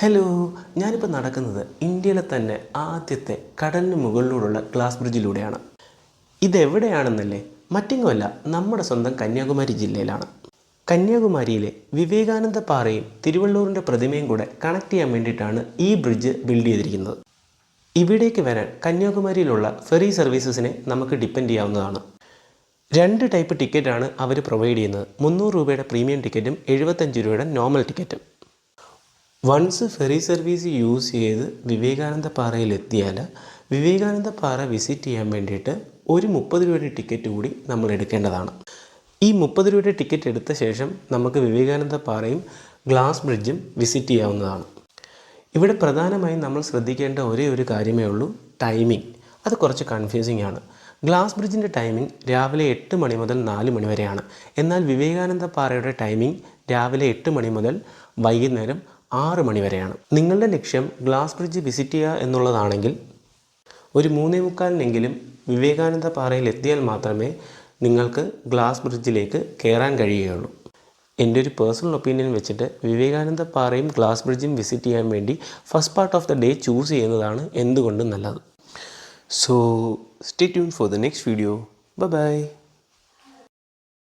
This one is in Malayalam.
ഹലോ, ഞാനിപ്പോൾ നടക്കുന്നത് ഇന്ത്യയിലെ തന്നെ ആദ്യത്തെ കടലിന് മുകളിലൂടെയുള്ള ഗ്ലാസ് ബ്രിഡ്ജിലൂടെയാണ്. ഇതെവിടെയാണെന്നല്ലേ? മറ്റെങ്ങുമല്ല, നമ്മുടെ സ്വന്തം കന്യാകുമാരി ജില്ലയിലാണ്. കന്യാകുമാരിയിലെ വിവേകാനന്ദ പാറയും തിരുവള്ളൂരിൻ്റെ പ്രതിമയും കൂടെ കണക്ട് ചെയ്യാൻ വേണ്ടിയിട്ടാണ് ഈ ബ്രിഡ്ജ് ബിൽഡ് ചെയ്തിരിക്കുന്നത്. ഇവിടേക്ക് വരാൻ കന്യാകുമാരിയിലുള്ള ഫെറി സർവീസസിനെ നമുക്ക് ഡിപ്പെൻഡ് ചെയ്യാവുന്നതാണ്. 2 ടൈപ്പ് ടിക്കറ്റാണ് അവർ പ്രൊവൈഡ് ചെയ്യുന്നത്. 300 രൂപയുടെ പ്രീമിയം ടിക്കറ്റും 75 രൂപയുടെ നോർമൽ ടിക്കറ്റും. വൺസ് ഫെറി സർവീസ് യൂസ് ചെയ്ത് വിവേകാനന്ദ പാറയിലെത്തിയാൽ വിവേകാനന്ദ പാറ വിസിറ്റ് ചെയ്യാൻ വേണ്ടിയിട്ട് ഒരു 30 രൂപയുടെ ടിക്കറ്റ് കൂടി നമ്മൾ എടുക്കേണ്ടതാണ്. ഈ 30 രൂപയുടെ ടിക്കറ്റ് എടുത്ത ശേഷം നമുക്ക് വിവേകാനന്ദ പാറയും ഗ്ലാസ് ബ്രിഡ്ജും വിസിറ്റ് ചെയ്യാവുന്നതാണ്. ഇവിടെ പ്രധാനമായും നമ്മൾ ശ്രദ്ധിക്കേണ്ട ഒരേ ഒരു കാര്യമേ ഉള്ളൂ, ടൈമിംഗ്. അത് കുറച്ച് കൺഫ്യൂസിംഗ് ആണ്. ഗ്ലാസ് ബ്രിഡ്ജിൻ്റെ ടൈമിംഗ് രാവിലെ 8 മണി മുതൽ 4 മണി വരെയാണ്. എന്നാൽ വിവേകാനന്ദ പാറയുടെ ടൈമിംഗ് രാവിലെ 8 മണി മുതൽ വൈകുന്നേരം 6 മണി വരെയാണ്. നിങ്ങളുടെ ലക്ഷ്യം ഗ്ലാസ് ബ്രിഡ്ജ് വിസിറ്റ് ചെയ്യുക എന്നുള്ളതാണെങ്കിൽ ഒരു 3:45 വിവേകാനന്ദ പാറയിൽ എത്തിയാൽ മാത്രമേ നിങ്ങൾക്ക് ഗ്ലാസ് ബ്രിഡ്ജിലേക്ക് കയറാൻ കഴിയുകയുള്ളൂ. എൻ്റെ ഒരു പേഴ്സണൽ ഒപ്പീനിയൻ വെച്ചിട്ട് വിവേകാനന്ദ പാറയും ഗ്ലാസ് ബ്രിഡ്ജും വിസിറ്റ് ചെയ്യാൻ വേണ്ടി first part of the day choose ചെയ്യുന്നതാണ് എന്തുകൊണ്ടും നല്ലത്. So stay tune for the next video. By.